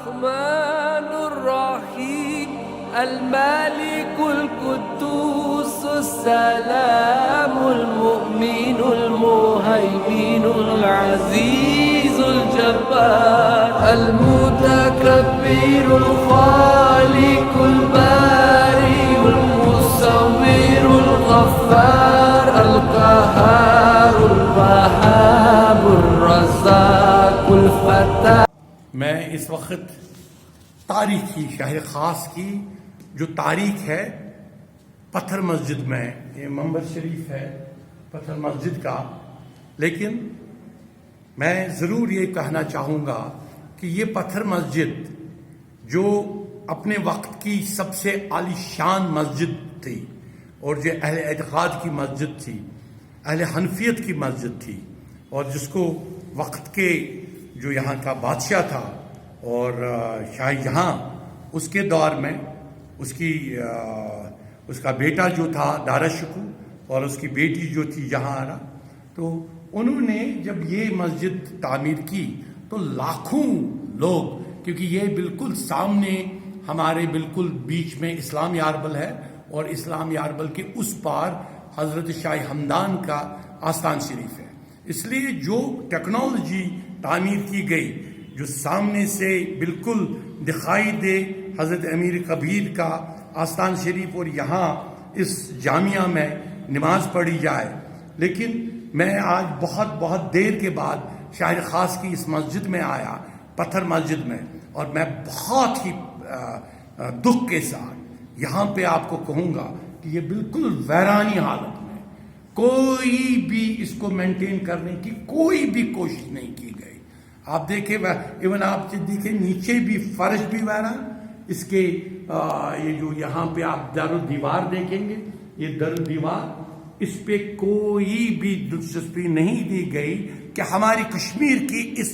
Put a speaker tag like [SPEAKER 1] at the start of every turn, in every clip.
[SPEAKER 1] الرحمن الرحيم الملك القدوس السلام المؤمن المهيمن العزيز الجبار المتكبر الخالق البارئ المصور الغفار القهار الوهاب الرزاق الفتاح.
[SPEAKER 2] میں اس وقت تاریخی شہر خاص کی جو تاریخ ہے پتھر مسجد میں، یہ منبر شریف ہے پتھر مسجد کا، لیکن میں ضرور یہ کہنا چاہوں گا کہ یہ پتھر مسجد جو اپنے وقت کی سب سے عالی شان مسجد تھی اور جو اہل اعتقاد کی مسجد تھی، اہل حنفیت کی مسجد تھی، اور جس کو وقت کے جو یہاں کا بادشاہ تھا اور شاہ جہاں، اس کے دور میں اس کا بیٹا جو تھا دارا شکوہ اور اس کی بیٹی جو تھی جہاں آرا، تو انہوں نے جب یہ مسجد تعمیر کی تو لاکھوں لوگ، کیونکہ یہ بالکل سامنے ہمارے بالکل بیچ میں اسلامی اربل ہے اور اسلامی اربل کے اس پار حضرت شاہ ہمدان کا آستان شریف ہے، اس لیے جو ٹیکنالوجی تعمیر کی گئی جو سامنے سے بالکل دکھائی دے حضرت امیر کبیر کا آستان شریف اور یہاں اس جامعہ میں نماز پڑھی جائے، لیکن میں آج بہت دیر کے بعد شہر خاص کی اس مسجد میں آیا پتھر مسجد میں، اور میں بہت ہی دکھ کے ساتھ یہاں پہ آپ کو کہوں گا کہ یہ بالکل ویرانی حالت میں، کوئی بھی اس کو مینٹین کرنے کی کوئی بھی کوشش نہیں کی گئی. آپ دیکھیں ایون آپ دیکھیں نیچے بھی فرش بھی ویران، اس کے یہ جو یہاں پہ آپ در و دیوار دیکھیں گے، یہ در و دیوار، اس پہ کوئی بھی دلچسپی نہیں دی گئی کہ ہماری کشمیر کی اس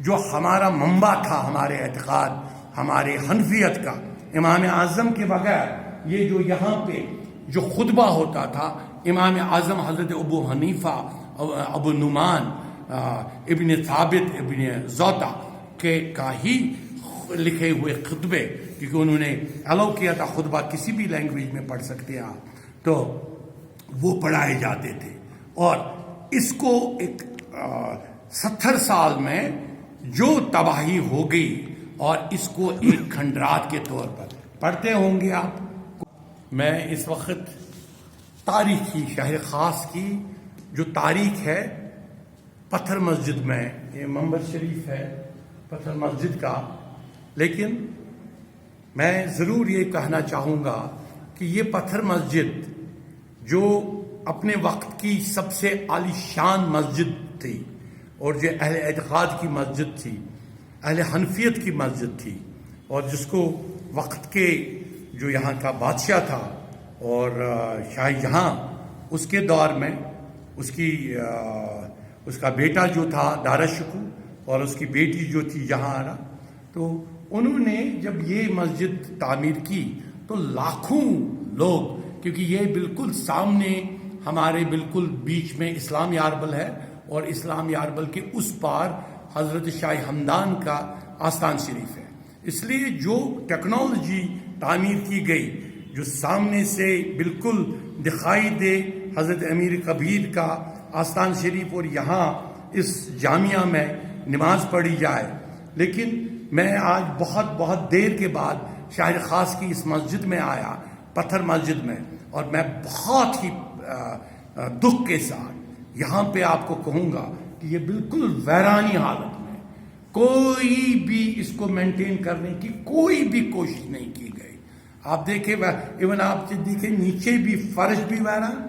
[SPEAKER 2] جو ہمارا منبع تھا ہمارے اعتقاد ہمارے حنفیت کا، امام اعظم کے بغیر یہ جو یہاں پہ جو خطبہ ہوتا تھا، امام اعظم حضرت ابو حنیفہ ابو نعمان ابن ثابت ابن زوطا کے کا ہی لکھے ہوئے خطبے، کیونکہ انہوں نے الاؤ کیا تھا خطبہ کسی بھی لینگویج میں پڑھ سکتے ہیں آپ، تو وہ پڑھائے جاتے تھے، اور اس کو ایک 70 سال میں جو تباہی ہو گئی اور اس کو ایک کھنڈرات کے طور پر پڑھتے ہوں گے آپ. میں اس وقت تاریخی شہر خاص کی جو تاریخ ہے پتھر مسجد میں، یہ منبر شریف ہے پتھر مسجد کا، لیکن میں ضرور یہ کہنا چاہوں گا کہ یہ پتھر مسجد جو اپنے وقت کی سب سے عالی شان مسجد تھی اور جو اہل اعتقاد کی مسجد تھی، اہل حنفیت کی مسجد تھی، اور جس کو وقت کے جو یہاں کا بادشاہ تھا اور شاہ جہاں، اس کے دور میں اس کا بیٹا جو تھا دارا شکوہ اور اس کی بیٹی جو تھی جہاں آرا، تو انہوں نے جب یہ مسجد تعمیر کی تو لاکھوں لوگ، کیونکہ یہ بالکل سامنے ہمارے بالکل بیچ میں اسلامی اربل ہے اور اسلامی اربل کے اس پار حضرت شاہ ہمدان کا آستان شریف ہے، اس لیے جو ٹیکنالوجی تعمیر کی گئی جو سامنے سے بالکل دکھائی دے حضرت امیر کبیر کا آستان شریف اور یہاں اس جامعہ میں نماز پڑھی جائے، لیکن میں آج بہت دیر کے بعد شہر خاص کی اس مسجد میں آیا پتھر مسجد میں، اور میں بہت ہی دکھ کے ساتھ یہاں پہ آپ کو کہوں گا کہ یہ بالکل ویرانی حالت میں، کوئی بھی اس کو مینٹین کرنے کی کوئی بھی کوشش نہیں کی گئی. آپ دیکھیں ایون آپ دیکھیں نیچے بھی فرش بھی ویران،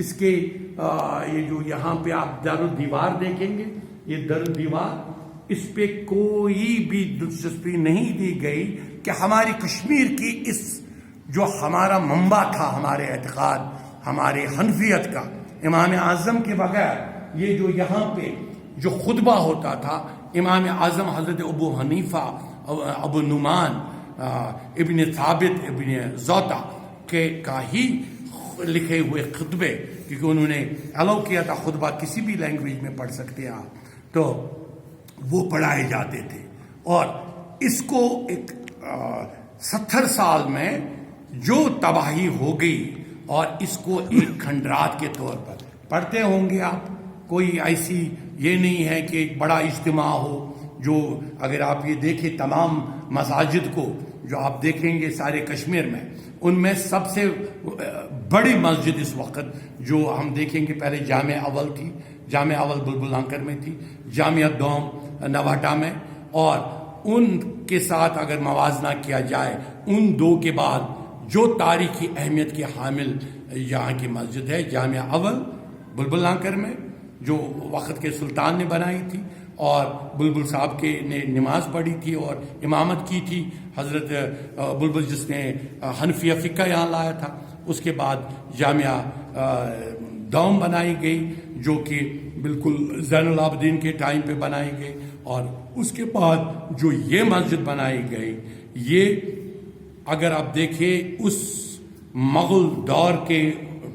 [SPEAKER 2] اس کے یہ جو یہاں پہ آپ در و دیوار دیکھیں گے، یہ در و دیوار، اس پہ کوئی بھی دلچسپی نہیں دی گئی کہ ہماری کشمیر کی اس جو ہمارا منبع تھا ہمارے اعتقاد ہمارے حنفیت کا، امام اعظم کے بغیر یہ جو یہاں پہ جو خطبہ ہوتا تھا، امام اعظم حضرت ابو حنیفہ ابو نعمان ابن ثابت ابن زوطا کے کا ہی لکھے ہوئے خطبے، کیونکہ انہوں نے الاؤ کیا تھا خطبہ کسی بھی لینگویج میں پڑھ سکتے ہیں آپ، تو وہ پڑھائے جاتے تھے، اور اس کو ایک 70 سال میں جو تباہی ہو گئی اور اس کو ایک کھنڈرات کے طور پر پڑھتے ہوں گے آپ. کوئی ایسی یہ نہیں ہے کہ ایک بڑا اجتماع ہو جو اگر آپ یہ دیکھیں تمام مساجد کو جو آپ دیکھیں گے سارے کشمیر میں ان میں سب سے بڑی مسجد اس وقت جو ہم دیکھیں گے پہلے جامع اول تھی. جامع اول بلبل لانکر میں تھی, جامعہ دوم نواٹا میں, اور ان کے ساتھ اگر موازنہ کیا جائے ان دو کے بعد جو تاریخی اہمیت کے حامل یہاں کی مسجد ہے جامعہ اول بلبل لانکر میں جو وقت کے سلطان نے بنائی تھی اور بلبل صاحب کے نے نماز پڑھی تھی اور امامت کی تھی, حضرت بلبل جس نے حنفیہ فقہ یہاں لایا تھا. اس کے بعد جامعہ دوم بنائی گئی جو کہ بالکل زین العابدین کے ٹائم پہ بنائی گئی, اور اس کے بعد جو یہ مسجد بنائی گئی یہ اگر آپ دیکھیں اس مغل دور کے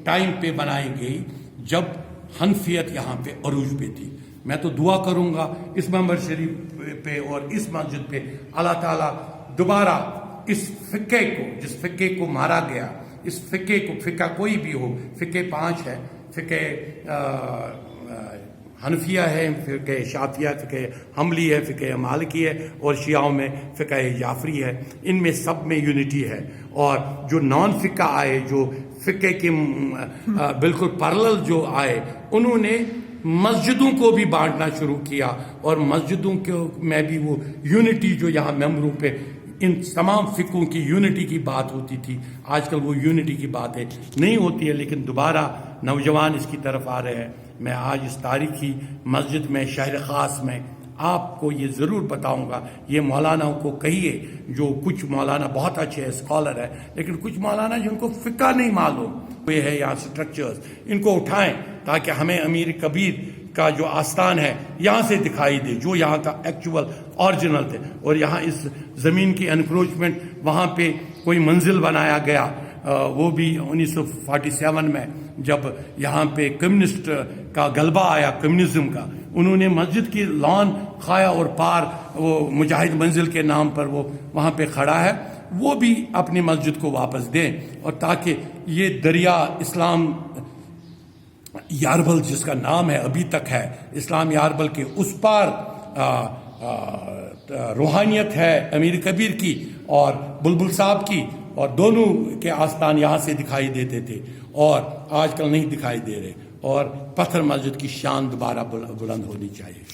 [SPEAKER 2] ٹائم پہ بنائی گئی جب حنفیت یہاں پہ عروج پہ تھی. میں تو دعا کروں گا اس منبر شریف پہ اور اس مسجد پہ اللہ تعالیٰ دوبارہ اس فقے کو, جس فقے کو مارا گیا, اس فقے کو, فقہ کوئی بھی ہو, فقے 5 ہے, فقہ حنفیہ ہے, فقہ شافعیہ, فقہ حنبلی ہے, فقہ مالکی ہے, اور شیعوں میں فقہ جعفری ہے. ان میں سب میں یونٹی ہے. اور جو نان فقہ آئے, جو فقہ کے بالکل پیرلل جو آئے, انہوں نے مسجدوں کو بھی بانٹنا شروع کیا, اور مسجدوں میں بھی وہ یونٹی جو یہاں ممبروں پہ ان تمام فقوں کی یونٹی کی بات ہوتی تھی, آج کل وہ یونٹی کی باتیں نہیں ہوتی ہے, لیکن دوبارہ نوجوان اس کی طرف آ رہے ہیں. میں آج اس تاریخی مسجد میں شہر خاص میں آپ کو یہ ضرور بتاؤں گا, یہ مولانا کو کہیے, جو کچھ مولانا بہت اچھے اسکالر ہے لیکن کچھ مولانا جن کو فقہ نہیں معلوم یہ ہے یہاں سٹرکچرز, ان کو اٹھائیں تاکہ ہمیں امیر کبیر کا جو آستان ہے یہاں سے دکھائی دے, جو یہاں کا ایکچول اوریجنل تھے. اور یہاں اس زمین کی انکروچمنٹ, وہاں پہ کوئی منزل بنایا گیا, وہ بھی 1947 میں جب یہاں پہ کمیونسٹ کا غلبہ آیا, کمیونزم کا, انہوں نے مسجد کی لان کھایا اور پار وہ مجاہد منزل کے نام پر وہ وہاں پہ کھڑا ہے, وہ بھی اپنی مسجد کو واپس دیں, اور تاکہ یہ دریا اسلام یاربل جس کا نام ہے ابھی تک ہے, اسلام یاربل کے اس پار روحانیت ہے امیر کبیر کی اور بلبل صاحب کی, اور دونوں کے آستان یہاں سے دکھائی دیتے تھے اور آج کل نہیں دکھائی دے رہے, اور پتھر مسجد کی شان دوبارہ بلند ہونی چاہیے.